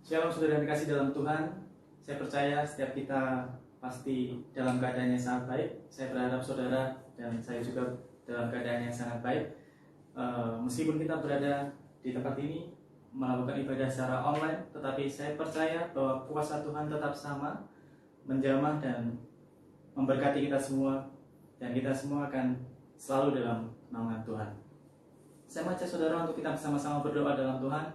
Shalom saudara yang dikasih dalam Tuhan. Saya percaya setiap kita pasti dalam keadaan yang sangat baik. Saya berharap saudara dan saya juga dalam keadaan yang sangat baik. Meskipun kita berada di tempat ini melakukan ibadah secara online, tetapi saya percaya bahwa kuasa Tuhan tetap sama, menjamah dan memberkati kita semua, dan kita semua akan selalu dalam naungan Tuhan. Saya mengajak saudara untuk kita bersama-sama berdoa dalam Tuhan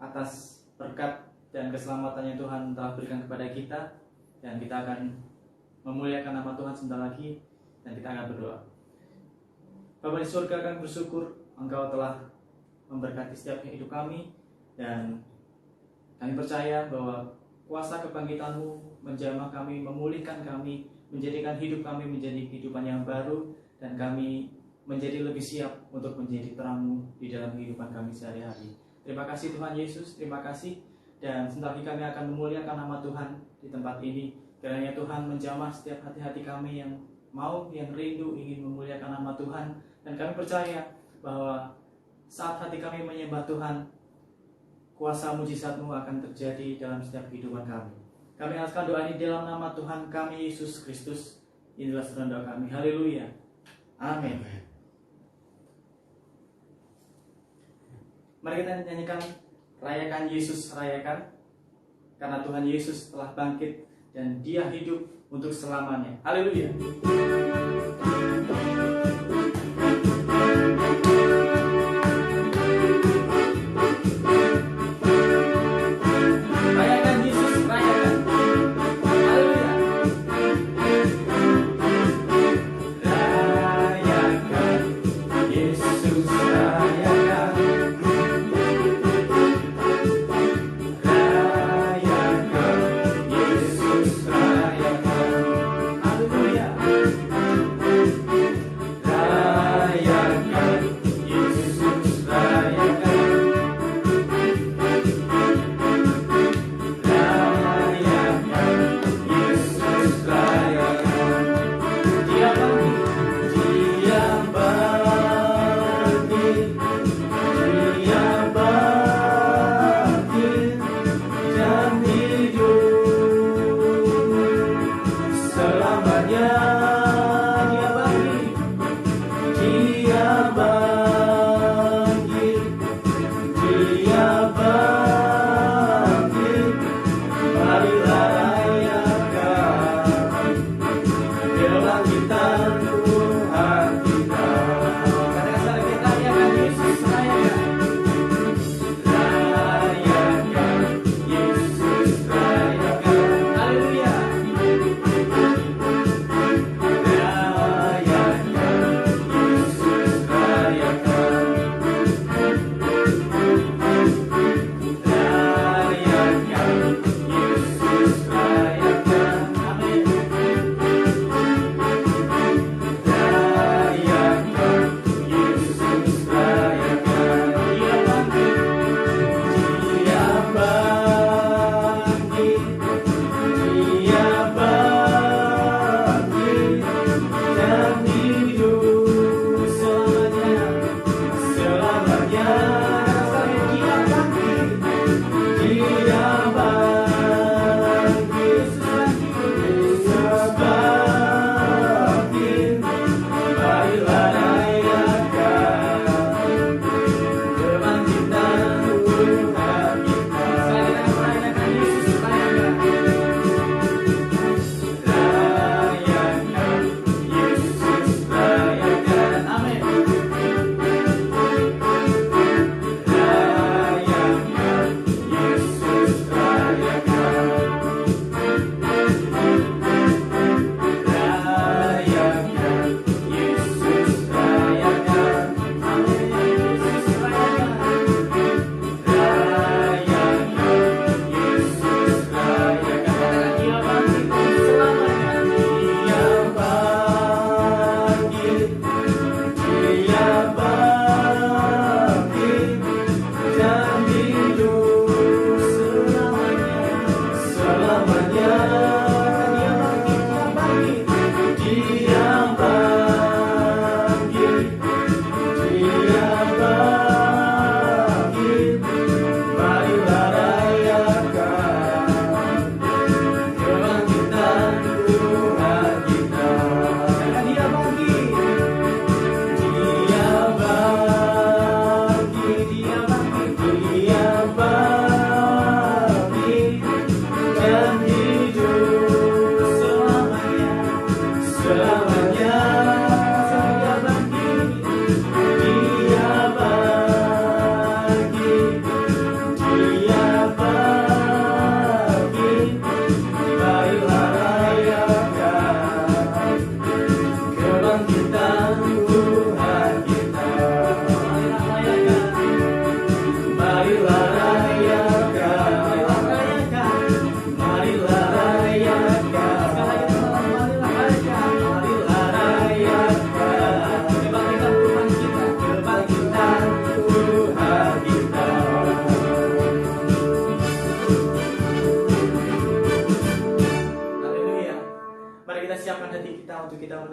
atas berkat dan keselamatan yang Tuhan telah berikan kepada kita, dan kita akan memuliakan nama Tuhan sebentar lagi, dan kita akan berdoa. Bapa di surga, kami bersyukur Engkau telah memberkati setiap hidup kami, dan kami percaya bahwa kuasa kebangkitan-Mu menjamah kami, memulihkan kami, menjadikan hidup kami menjadi kehidupan yang baru, dan kami menjadi lebih siap untuk menjadi terang-Mu di dalam kehidupan kami sehari-hari. Terima kasih Tuhan Yesus, terima kasih. Dan sebentar lagi kami akan memuliakan nama Tuhan di tempat ini. Kiranya Tuhan menjamah setiap hati-hati kami yang mau, yang rindu ingin memuliakan nama Tuhan. Dan kami percaya bahwa saat hati kami menyembah Tuhan, kuasa mujizat-Mu akan terjadi dalam setiap kehidupan kami. Kami akan doa ini dalam nama Tuhan kami Yesus Kristus. Inilah doa kami. Haleluya. Amin. Mari kita nyanyikan Rayakan Yesus, rayakan, karena Tuhan Yesus telah bangkit dan Dia hidup untuk selamanya. Haleluya.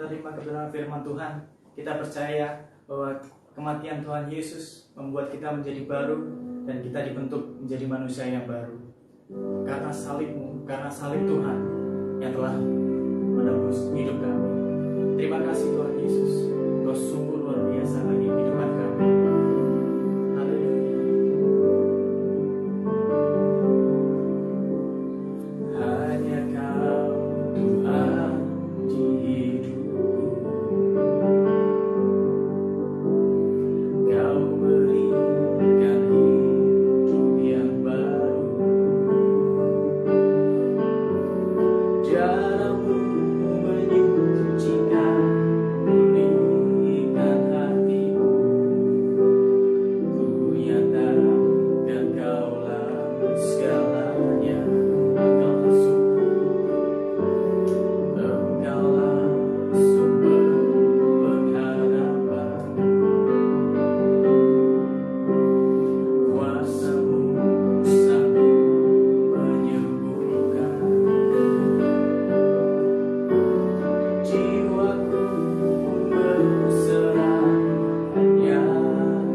menerima kebenaran firman Tuhan, kita percaya bahwa kematian Tuhan Yesus membuat kita menjadi baru dan kita dibentuk menjadi manusia yang baru. Karena salib-Mu, karena salib Tuhan yang telah menebus hidup kami. Terima kasih Tuhan Yesus, Engkau sungguh luar biasa bagi kehidupan kami. Haleluya. Hanya Kau Tuhan di hidupku, Kau berikan hidup yang baru. Jaramu menyucikan, pulihkan hatiku. Ku nyatakan Kaulah segalanya. Engkaulah sumber pengharapan. Kuasa-Mu sanggup menyembuhkan. Jiwaku berserah hanya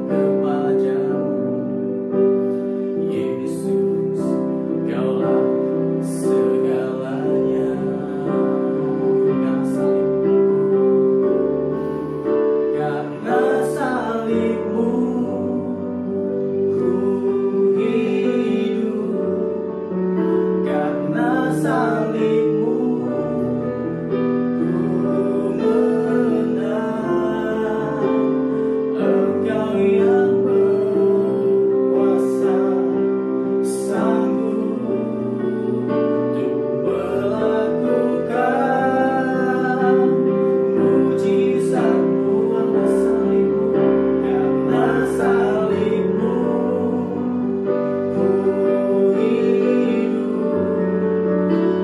kepadamu. Yesus, Kaulah segalanya. Karena salib-Mu ku hidup. Karena salib-Mu Engkau yang berkuasa, sanggup untuk melakukan mujizat-Mu. Karena salib-Mu ku hidup.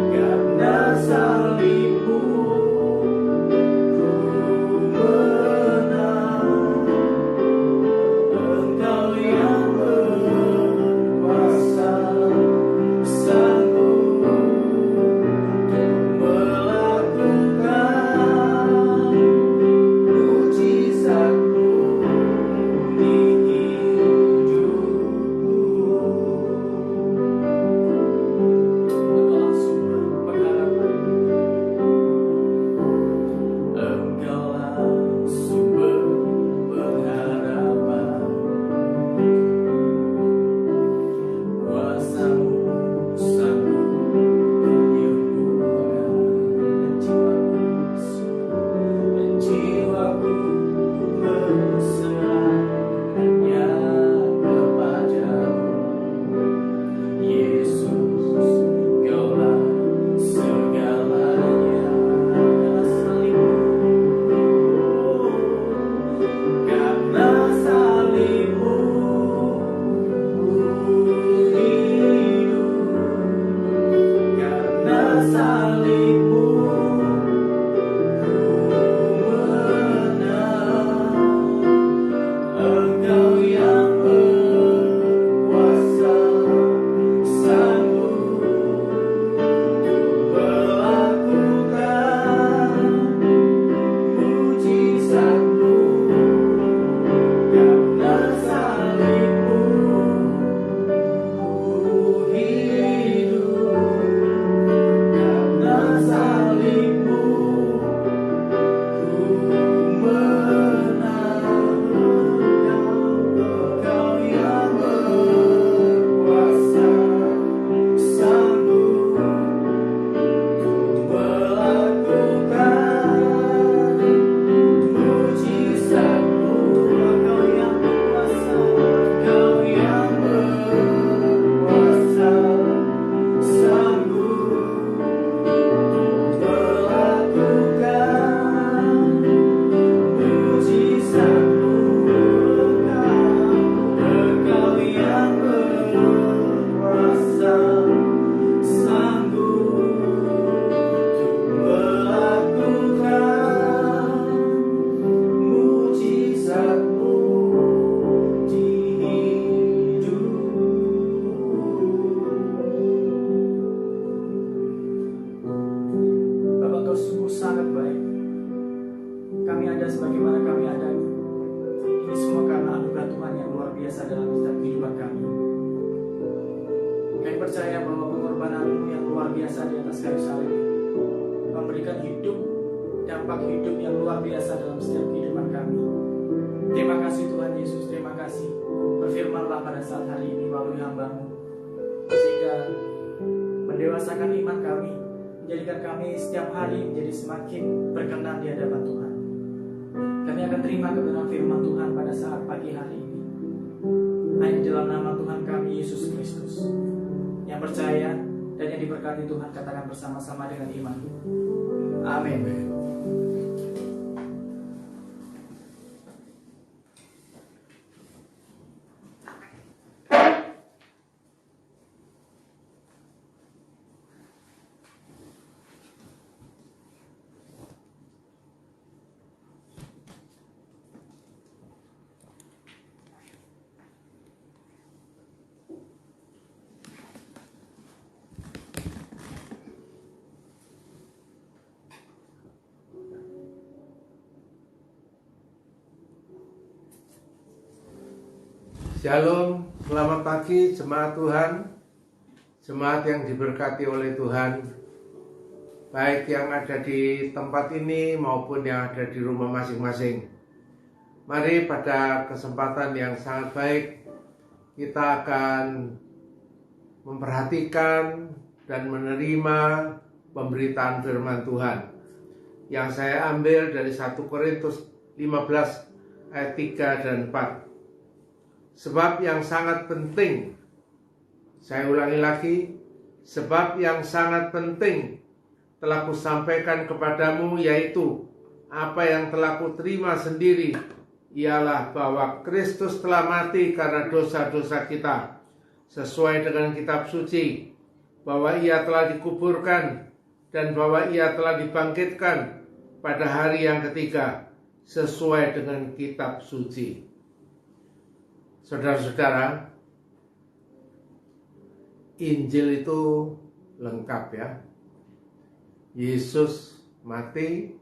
Karena salib-Mu Engkau yang berkuasa, sanggup untuk melakukan mujizat-Mu di hidupku. Engkaulah sumber pengharapan. Engkaulah sumber pengharapan. biasa dalam setiap kehidupan kami. Kami percaya bahwa pengorbanan-Mu yang luar biasa di atas kayu salib memberikan dampak hidup yang luar biasa dalam setiap kehidupan kami. Terima kasih Tuhan Yesus, terima kasih. Berfirmanlah pada saat hari ini melalui hamba-Mu, sehingga mendewasakan iman kami, menjadikan kami setiap hari menjadi semakin berkenan di hadapan Tuhan. Kami akan terima kebenaran firman Tuhan pada saat pagi hari ini, hanya dalam nama Tuhan kami Yesus Kristus. Yang percaya dan yang diberkati Tuhan katakan bersama-sama dengan iman. Amin. Shalom, selamat pagi jemaat Tuhan, jemaat yang diberkati oleh Tuhan, baik yang ada di tempat ini maupun yang ada di rumah masing-masing. Mari pada kesempatan yang sangat baik kita akan memperhatikan dan menerima pemberitaan firman Tuhan yang saya ambil dari 1 Korintus 15 ayat 3 dan 4. Sebab yang sangat penting, saya ulangi lagi, sebab yang sangat penting telah kusampaikan kepadamu, yaitu apa yang telah kuterima sendiri, ialah bahwa Kristus telah mati karena dosa-dosa kita, sesuai dengan kitab suci, bahwa ia telah dikuburkan, dan bahwa ia telah dibangkitkan pada hari yang ketiga, sesuai dengan kitab suci. Saudara-saudara, Injil itu lengkap ya. Yesus mati,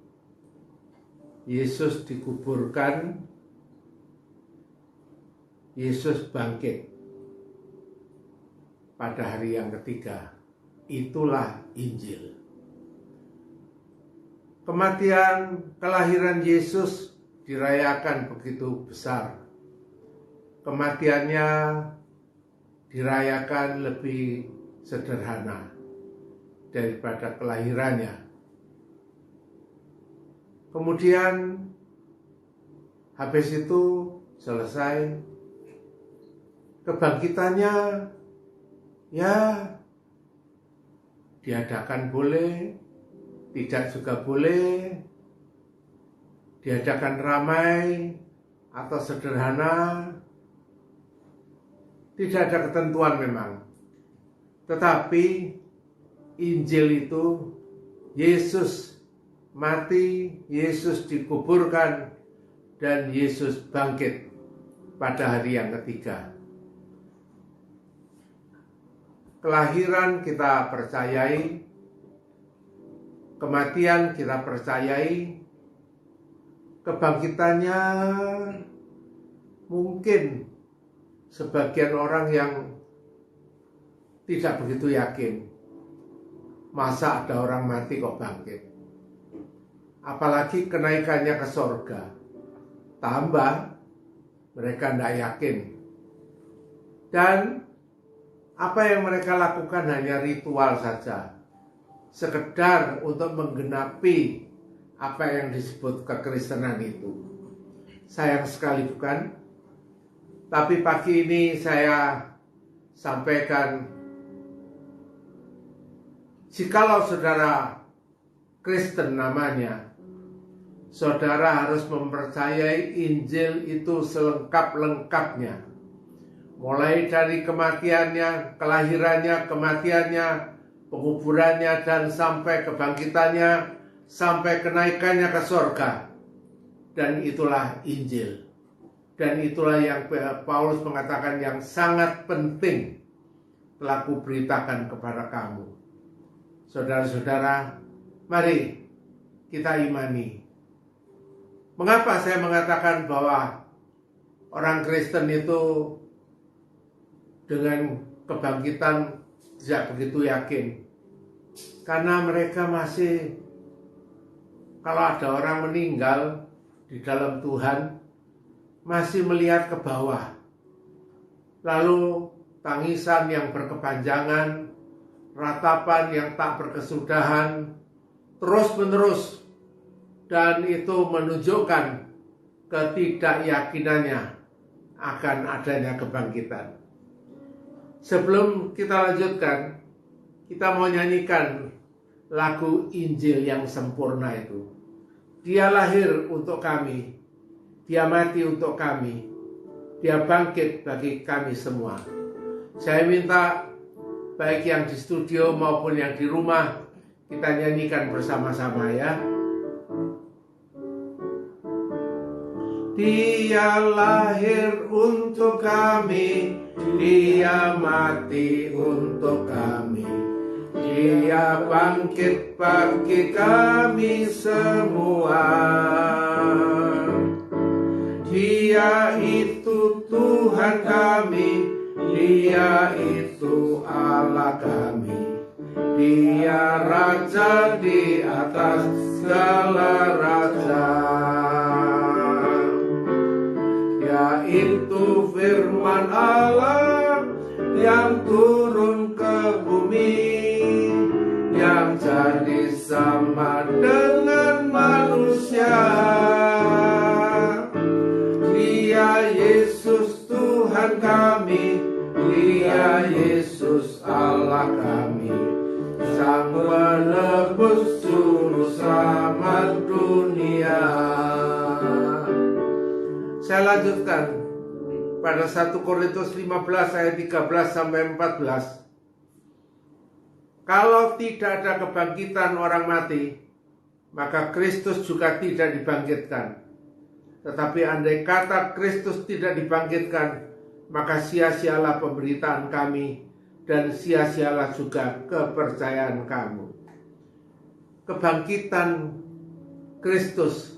Yesus dikuburkan, Yesus bangkit pada hari yang ketiga. Itulah Injil. Kematian, kelahiran Yesus dirayakan begitu besar. Kematiannya dirayakan lebih sederhana daripada kelahirannya. Kemudian habis itu selesai, kebangkitannya ya diadakan boleh, tidak juga boleh, diadakan ramai atau sederhana. Tidak ada ketentuan memang. Tetapi Injil itu Yesus mati, Yesus dikuburkan, dan Yesus bangkit pada hari yang ketiga. Kelahiran kita percayai, kematian kita percayai, kebangkitannya mungkin sebagian orang yang tidak begitu yakin. Masa ada orang mati kok bangkit? Apalagi kenaikannya ke sorga. Tambah mereka tidak yakin. Dan apa yang mereka lakukan hanya ritual saja. Sekedar untuk menggenapi apa yang disebut kekristenan itu. Sayang sekali bukan? Tapi pagi ini saya sampaikan, jikalau saudara Kristen namanya, saudara harus mempercayai Injil itu selengkap-lengkapnya. Mulai dari kematiannya, kelahirannya, kematiannya, penguburannya, dan sampai kebangkitannya, sampai kenaikannya ke surga. Dan itulah Injil. Dan itulah yang Paulus mengatakan yang sangat penting telah kuberitakan kepada kamu. Saudara-saudara, mari kita imani. Mengapa saya mengatakan bahwa orang Kristen itu dengan kebangkitan tidak begitu yakin. Karena mereka masih, kalau ada orang meninggal di dalam Tuhan, masih melihat ke bawah. Lalu tangisan yang berkepanjangan, ratapan yang tak berkesudahan, terus-menerus. Dan itu menunjukkan ketidakyakinannya akan adanya kebangkitan. Sebelum kita lanjutkan, kita mau nyanyikan lagu Injil yang sempurna itu. Dia lahir untuk kami, dia mati untuk kami, dia bangkit bagi kami semua. Saya minta baik yang di studio maupun yang di rumah, kita nyanyikan bersama-sama ya. Dia lahir untuk kami, dia mati untuk kami, dia bangkit bagi kami semua. Dia itu Tuhan kami, dia itu Allah kami, dia Raja di atas segala raja. Itu firman Allah yang turun ke bumi, yang jadi sama dengan manusia. Dia Yesus Tuhan kami, dia Yesus Allah kami, Sang Penebus Juru Selamat dunia. Saya lanjutkan pada 1 Korintus 15 ayat 13 sampai 14. Kalau tidak ada kebangkitan orang mati, maka Kristus juga tidak dibangkitkan. Tetapi andai kata Kristus tidak dibangkitkan, maka sia-sialah pemberitaan kami dan sia-sialah juga kepercayaan kamu. Kebangkitan Kristus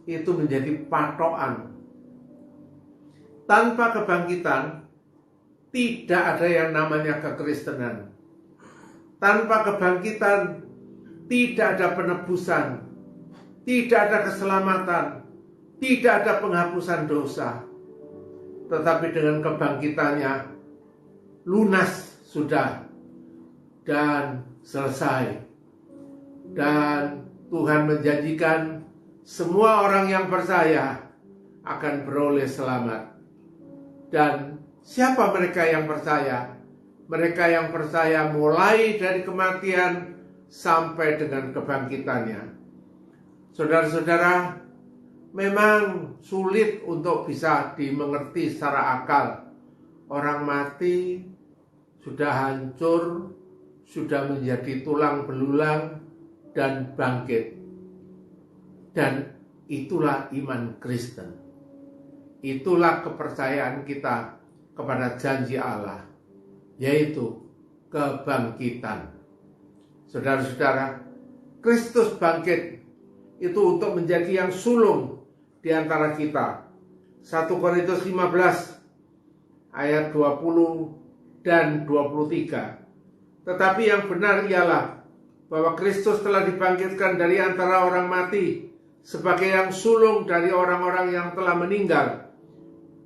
itu menjadi patokan. Tanpa kebangkitan, tidak ada yang namanya kekristenan. Tanpa kebangkitan, tidak ada penebusan, tidak ada keselamatan, tidak ada penghapusan dosa. Tetapi dengan kebangkitannya, lunas sudah dan selesai. Dan Tuhan menjanjikan semua orang yang percaya akan beroleh selamat. Dan siapa mereka yang percaya? Mereka yang percaya mulai dari kematian sampai dengan kebangkitannya. Saudara-saudara, memang sulit untuk bisa dimengerti secara akal. Orang mati sudah hancur, sudah menjadi tulang belulang dan bangkit. Dan itulah iman Kristen. Itulah kepercayaan kita kepada janji Allah, yaitu kebangkitan. Saudara-saudara, Kristus bangkit itu untuk menjadi yang sulung di antara kita. 1 Korintus 15 ayat 20 dan 23. Tetapi yang benar ialah bahwa Kristus telah dibangkitkan dari antara orang mati sebagai yang sulung dari orang-orang yang telah meninggal.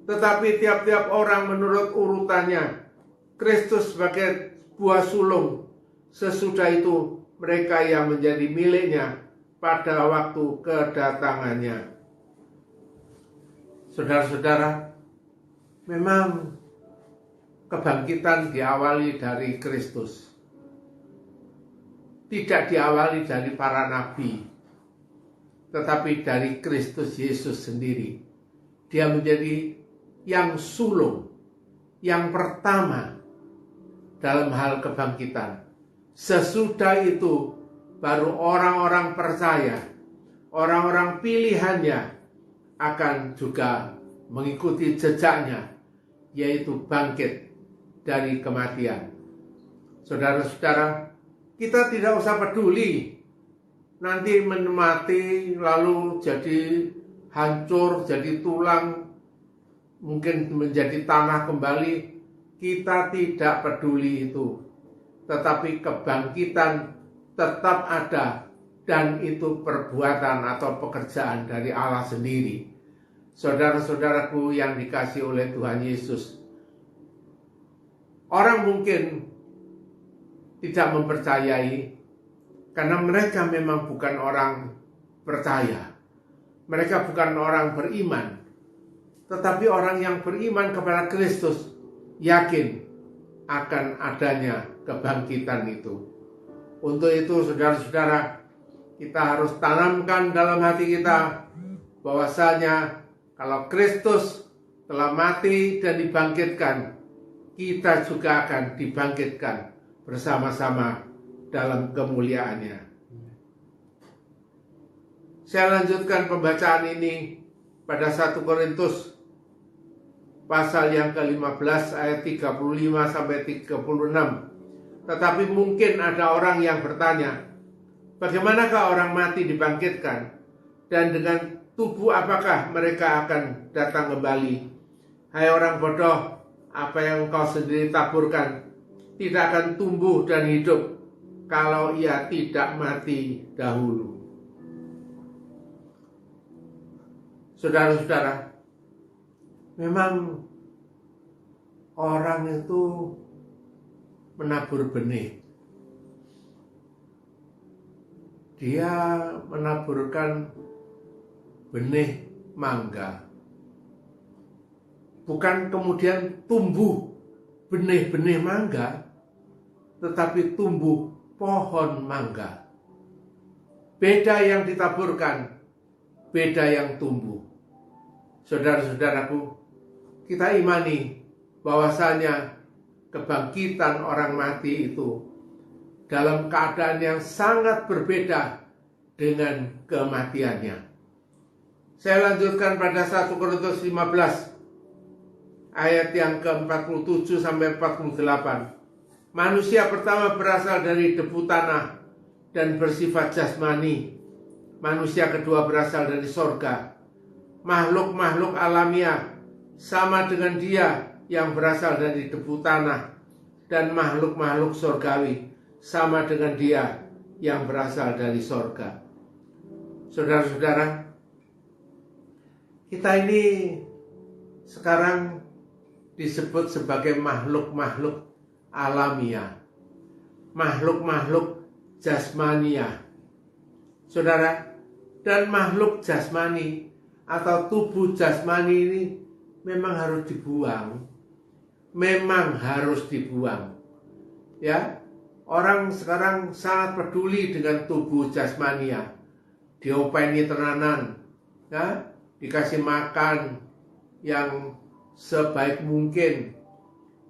Tetapi tiap-tiap orang menurut urutannya. Kristus sebagai buah sulung, sesudah itu mereka yang menjadi miliknya pada waktu kedatangannya. Saudara-saudara, memang kebangkitan diawali dari Kristus. Tidak diawali dari para nabi, tetapi dari Kristus Yesus sendiri. Dia menjadi yang sulung, yang pertama dalam hal kebangkitan. Sesudah itu baru orang-orang percaya, orang-orang pilihannya akan juga mengikuti jejaknya, yaitu bangkit dari kematian. Saudara-saudara, kita tidak usah peduli nanti mati lalu jadi hancur, jadi tulang. mungkin menjadi tanah kembali, kita tidak peduli itu. Tetapi kebangkitan tetap ada, dan itu perbuatan atau pekerjaan dari Allah sendiri. Saudara-saudaraku yang dikasihi oleh Tuhan Yesus, orang mungkin tidak mempercayai karena mereka memang bukan orang percaya. Mereka bukan orang beriman. Tetapi orang yang beriman kepada Kristus yakin akan adanya kebangkitan itu. Untuk itu saudara-saudara, kita harus tanamkan dalam hati kita bahwasanya kalau Kristus telah mati dan dibangkitkan, kita juga akan dibangkitkan bersama-sama dalam kemuliaannya. Saya lanjutkan pembacaan ini pada 1 Korintus pasal yang ke-15 ayat 35 sampai 36. Tetapi mungkin ada orang yang bertanya, bagaimanakah orang mati dibangkitkan? Dan dengan tubuh apakah mereka akan datang kembali? Hai orang bodoh, apa yang kau sendiri taburkan tidak akan tumbuh dan hidup kalau ia tidak mati dahulu. Saudara-saudara, memang orang itu menabur benih. Dia menaburkan benih mangga. Bukan kemudian tumbuh benih-benih mangga, tetapi tumbuh pohon mangga. Beda yang ditaburkan, beda yang tumbuh. Saudara-saudaraku, kita imani bahwasanya kebangkitan orang mati itu dalam keadaan yang sangat berbeda dengan kematiannya. Saya lanjutkan pada 1 Korintus 15 ayat yang ke-47 sampai 48. Manusia pertama berasal dari debu tanah dan bersifat jasmani. Manusia kedua berasal dari sorga. Makhluk-makhluk alamiah sama dengan dia yang berasal dari debu tanah, dan makhluk-makhluk sorgawi sama dengan dia yang berasal dari sorga. Saudara-saudara, kita ini sekarang disebut sebagai makhluk-makhluk alamiah, makhluk-makhluk jasmania. Saudara, dan makhluk jasmani atau tubuh jasmani ini memang harus dibuang. Memang harus dibuang. Ya, orang sekarang sangat peduli dengan tubuh jasmania. Diopeni tenanan, ya, dikasih makan yang sebaik mungkin,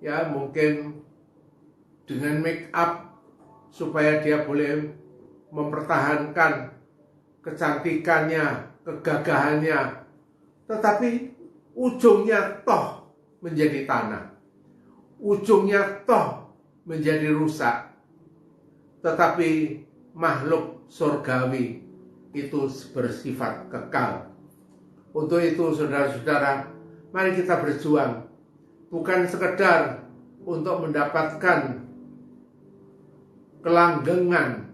ya, mungkin dengan make up supaya dia boleh mempertahankan kecantikannya, kegagahannya, tetapi ujungnya toh menjadi tanah, ujungnya toh menjadi rusak. Tetapi makhluk surgawi itu bersifat kekal. Untuk itu saudara-saudara, mari kita berjuang, bukan sekedar untuk mendapatkan kelanggengan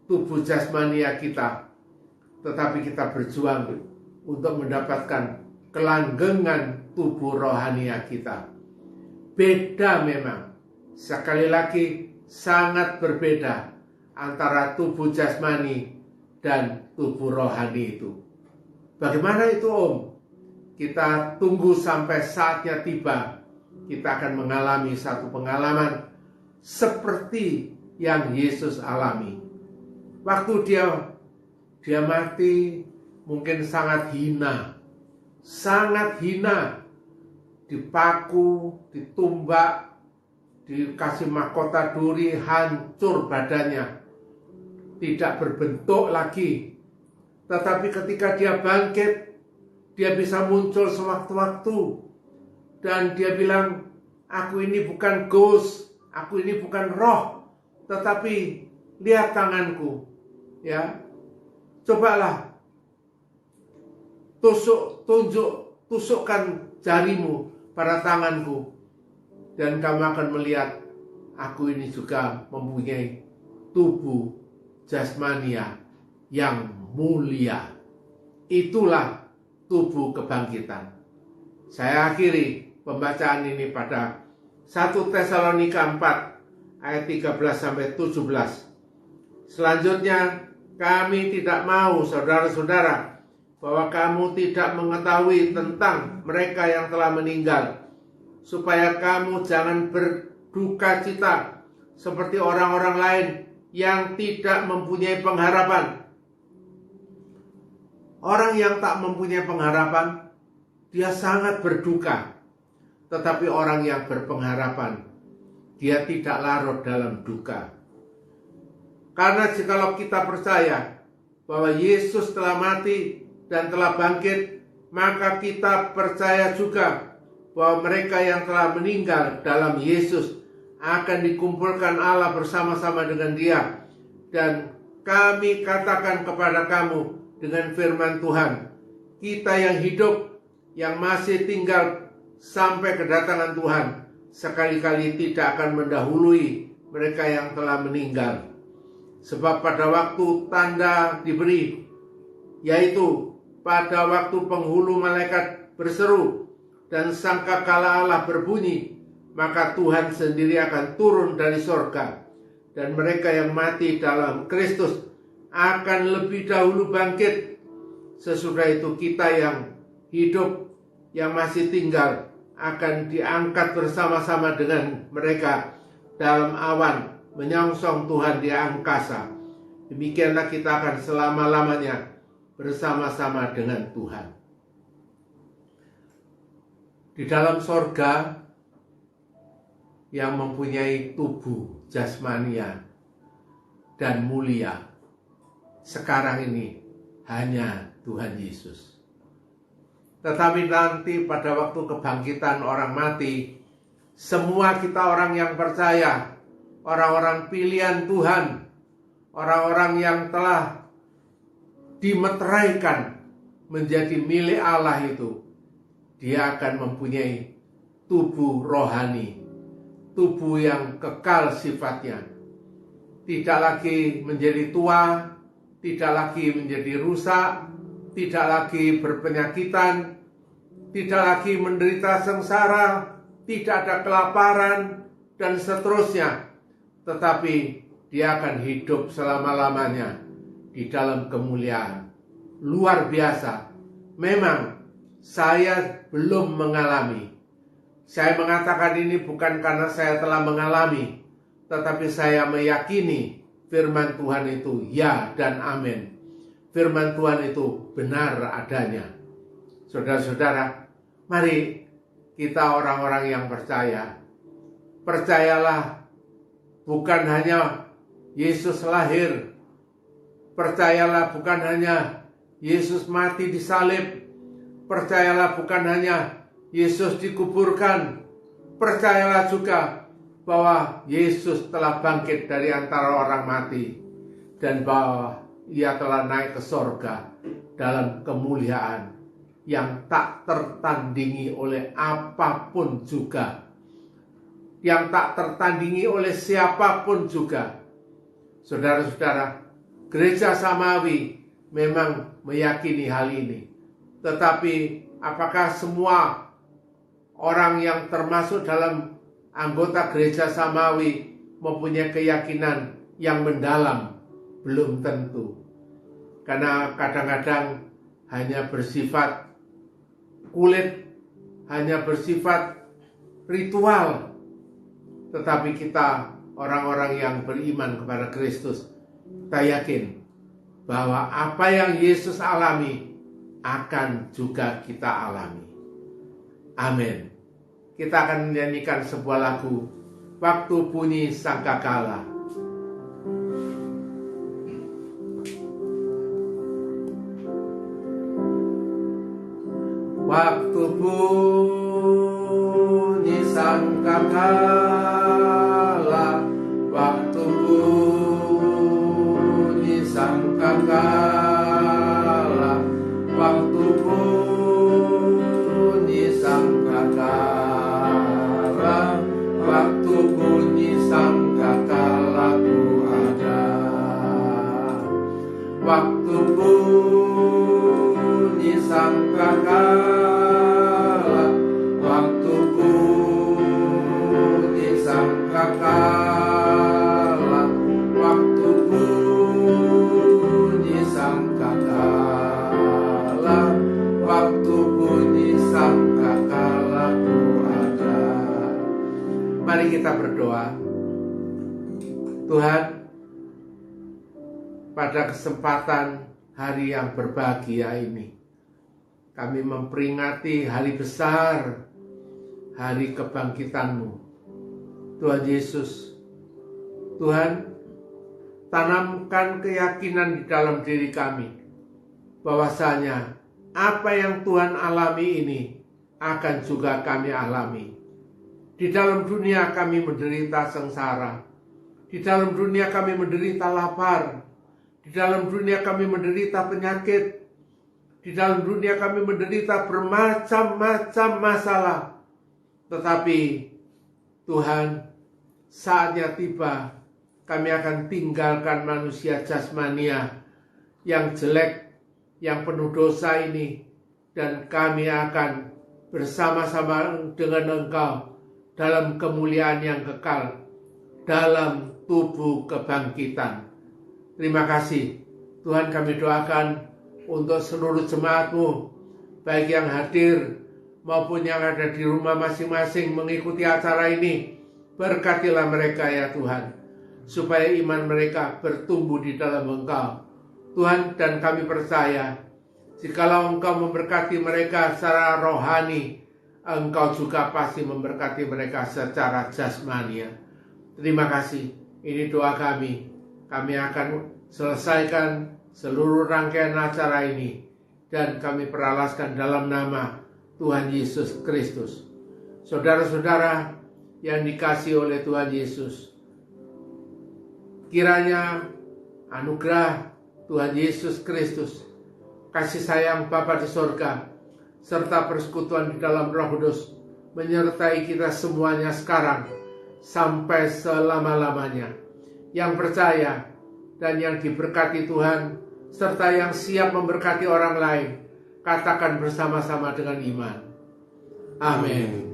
tubuh jasmania kita, tetapi kita berjuang untuk mendapatkan kelanggengan tubuh rohania kita. Beda memang, sekali lagi sangat berbeda antara tubuh jasmani dan tubuh rohani itu. Bagaimana itu, Om? Kita tunggu sampai saatnya tiba. Kita akan mengalami satu pengalaman seperti yang Yesus alami. Waktu dia mati mungkin sangat hina, dipaku, ditumbak, dikasih mahkota duri, hancur badannya, tidak berbentuk lagi. Tetapi ketika dia bangkit, dia bisa muncul sewaktu-waktu, dan dia bilang, aku ini bukan ghost, aku ini bukan roh, tetapi lihat tanganku, ya, cobalah tusukkan jarimu, pada tanganku, dan kamu akan melihat aku ini juga mempunyai tubuh jasmania yang mulia. Itulah tubuh kebangkitan. Saya akhiri pembacaan ini pada 1 Tesalonika 4 ayat 13-17. Selanjutnya, kami tidak mau, saudara-saudara, bahwa kamu tidak mengetahui tentang mereka yang telah meninggal, supaya kamu jangan berduka cita seperti orang-orang lain yang tidak mempunyai pengharapan. Orang yang tak mempunyai pengharapan, dia sangat berduka. Tetapi orang yang berpengharapan, dia tidak larut dalam duka. Karena jikalau kita percaya bahwa Yesus telah mati dan telah bangkit, maka kita percaya juga bahwa mereka yang telah meninggal dalam Yesus akan dikumpulkan Allah bersama-sama dengan Dia. Dan kami katakan kepada kamu dengan firman Tuhan, kita yang hidup, yang masih tinggal sampai kedatangan Tuhan, sekali-kali tidak akan mendahului mereka yang telah meninggal. Sebab pada waktu tanda diberi, yaitu pada waktu penghulu malaikat berseru dan sangkakala Allah berbunyi, maka Tuhan sendiri akan turun dari sorga, dan mereka yang mati dalam Kristus akan lebih dahulu bangkit. Sesudah itu kita yang hidup, yang masih tinggal, akan diangkat bersama-sama dengan mereka dalam awan menyongsong Tuhan di angkasa. Demikianlah kita akan selama-lamanya bersama-sama dengan Tuhan. Di dalam sorga yang mempunyai tubuh jasmania dan mulia, sekarang ini hanya Tuhan Yesus. Tetapi nanti pada waktu kebangkitan orang mati, semua kita orang yang percaya, orang-orang pilihan Tuhan, orang-orang yang telah dimeteraikan menjadi milik Allah itu, dia akan mempunyai tubuh rohani, tubuh yang kekal sifatnya. Tidak lagi menjadi tua, tidak lagi menjadi rusak, tidak lagi berpenyakitan, tidak lagi menderita sengsara, tidak ada kelaparan, dan seterusnya. Tetapi dia akan hidup selama-lamanya di dalam kemuliaan. Luar biasa. Memang saya belum mengalami. Saya mengatakan ini bukan karena saya telah mengalami, tetapi saya meyakini firman Tuhan itu ya dan amin. Firman Tuhan itu benar adanya. Saudara-saudara, mari kita orang-orang yang percaya. Percayalah, bukan hanya Yesus lahir. Percayalah, bukan hanya Yesus mati di salib. Percayalah, bukan hanya Yesus dikuburkan. Percayalah juga bahwa Yesus telah bangkit dari antara orang mati, dan bahwa Ia telah naik ke sorga dalam kemuliaan yang tak tertandingi oleh apapun juga, yang tak tertandingi oleh siapapun juga. Saudara-saudara, Gereja Samawi memang meyakini hal ini. Tetapi apakah semua orang yang termasuk dalam anggota Gereja Samawi mempunyai keyakinan yang mendalam? Belum tentu. Karena kadang-kadang hanya bersifat kulit, hanya bersifat ritual. Tetapi kita orang-orang yang beriman kepada Kristus, kita yakin bahwa apa yang Yesus alami akan juga kita alami. Amin. Kita akan menyanyikan sebuah lagu, Waktu Bunyi Sangkakala. Waktu bunyi sangkakala, waktu bunyi sangkakala, waktu bunyi sangkakala. Mari kita berdoa. Tuhan, pada kesempatan hari yang berbahagia ini, kami memperingati hari besar, hari kebangkitan-Mu. Tuhan Yesus, Tuhan, tanamkan keyakinan di dalam diri kami, bahwasanya apa yang Tuhan alami ini akan juga kami alami. Di dalam dunia kami menderita sengsara. Di dalam dunia kami menderita lapar. Di dalam dunia kami menderita penyakit. Di dalam dunia kami menderita bermacam-macam masalah. Tetapi Tuhan, saatnya tiba, kami akan tinggalkan manusia jasmania yang jelek, yang penuh dosa ini. Dan kami akan bersama-sama dengan Engkau dalam kemuliaan yang kekal, dalam tubuh kebangkitan. Terima kasih Tuhan, kami doakan untuk seluruh jemaat-Mu, baik yang hadir maupun yang ada di rumah masing-masing mengikuti acara ini. Berkatilah mereka ya Tuhan, supaya iman mereka bertumbuh di dalam Engkau. Tuhan, dan kami percaya, jikalau Engkau memberkati mereka secara rohani, Engkau juga pasti memberkati mereka secara jasmania. Terima kasih. Ini doa kami. Kami akan selesaikan seluruh rangkaian acara ini, dan kami peralaskan dalam nama Tuhan Yesus Kristus. Saudara-saudara yang dikasihi oleh Tuhan Yesus, kiranya anugerah Tuhan Yesus Kristus, kasih sayang Bapa di sorga, serta persekutuan di dalam Roh Kudus menyertai kita semuanya sekarang sampai selama-lamanya. Yang percaya dan yang diberkati Tuhan, serta yang siap memberkati orang lain, katakan bersama-sama dengan iman. Amin.